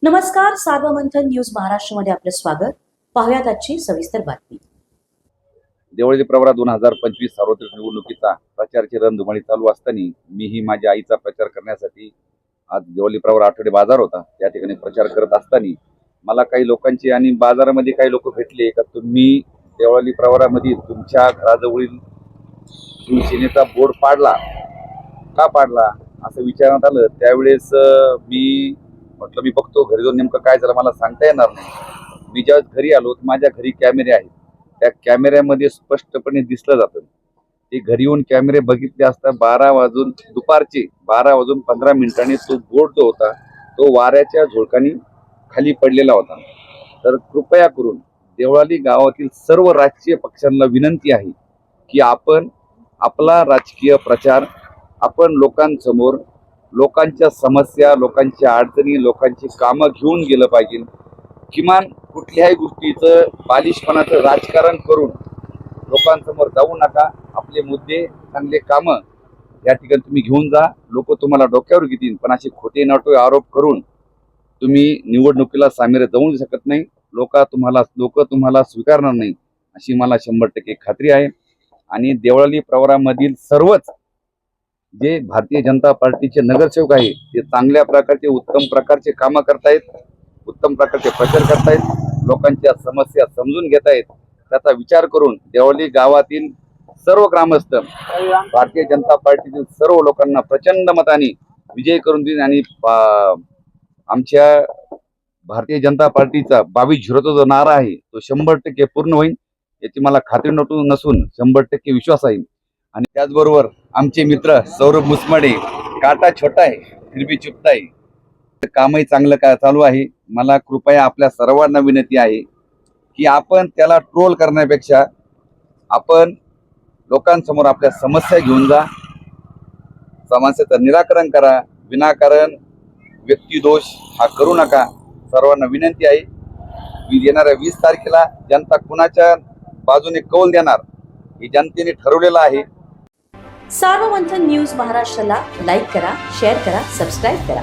नमस्कार, सार्वमंथन न्यूज महाराष्ट्रमध्ये आपलं स्वागत. पाहुयात आजची सविस्तर बातमी. देवळी प्रवरा 2025 सार्वत्रिक निवडणुकीचा प्रचाराची रणधुमाळी चालू असताना मीही माझ्या आईचा प्रचार करण्यासाठी आज देवळी प्रवरा आठवडे बाजार होता, त्या ठिकाणी प्रचार करत असताना मला काही लोकांची आणि बाजारामध्ये काही लोक भेटले का तुम्ही देवळी प्रवरामध्ये तुमच्या घराजवळील शिवसेनेचा बोर्ड पाडला का पाडला असं विचारण्यात आलं. त्यावेळेस मी म्हटलं मी बघतो घरी जाऊन नेमकं काय झालं मला सांगता येणार नाही. मी ज्यावेळेस घरी आलो तर माझ्या घरी कॅमेरे आहेत, त्या कॅमेऱ्यामध्ये स्पष्टपणे दिसलं जातं. ते घरी येऊन कॅमेरे बघितले असता दुपारचे 12:15 तो बोर्ड जो होता तो वाऱ्याच्या झोळकानी खाली पडलेला होता. तर कृपया करून देवळाली गावातील सर्व राजकीय पक्षांना विनंती आहे की आपण आपला राजकीय प्रचार आपण लोकांसमोर लोकांच्या समस्या, लोकांच्या अडचणी, लोकांची कामं घेऊन गेलं पाहिजे. किमान कुठल्याही गोष्टीचं बालिशपणाचं राजकारण करून लोकांसमोर जाऊ नका. आपले मुद्दे, चांगले कामं या ठिकाणी तुम्ही घेऊन जा. लोक तुम्हाला डोक्यावर घेतील, पण असे खोटे नाटो आरोप करून तुम्ही निवडणुकीला सामोरे जाऊ शकत नाही. लोक तुम्हाला स्वीकारणार नाही अशी मला 100% खात्री आहे. आणि देवळाली प्रवरामधील सर्वच जे भारतीय जनता पार्टीचे नगरसेवक आहे ते चांगल्या प्रकारचे उत्तम प्रकारचे कामं करतायत, उत्तम प्रकारचे प्रचार करतायत, लोकांच्या समस्या समजून घेतायत. त्याचा विचार करून देवळी गावातील सर्व ग्रामस्थ भारतीय जनता पार्टीतील सर्व लोकांना प्रचंड मताने विजय करून देईल आणि आमच्या भारतीय जनता पार्टीचा 22-0 जो नारा आहे तो 100% पूर्ण होईल याची मला खात्री नसून 100% विश्वास आहे. आणि त्याचबरोबर आमचे मित्र सौरभ मुसमडे, काटा छोटा आहे फिर भी चुपता है, कामही चांगलं काय चालू आहे. मला कृपया आपल्या सर्वांना विनंती आहे की आपण त्याला ट्रोल करण्यापेक्षा आपण लोकांसमोर आपल्या समस्या घेऊन जा, समस्याचं निराकरण करा. विनाकारण व्यक्तिदोष हा करू नका. सर्वांना विनंती आहे. येणाऱ्या 20 तारखेला जनता कुणाच्या बाजूने कौल देणार हे जनतेने ठरवलेलं आहे. सार्वमंथन न्यूज महाराष्ट्राला लाईक करा, शेअर करा, सबस्क्राईब करा.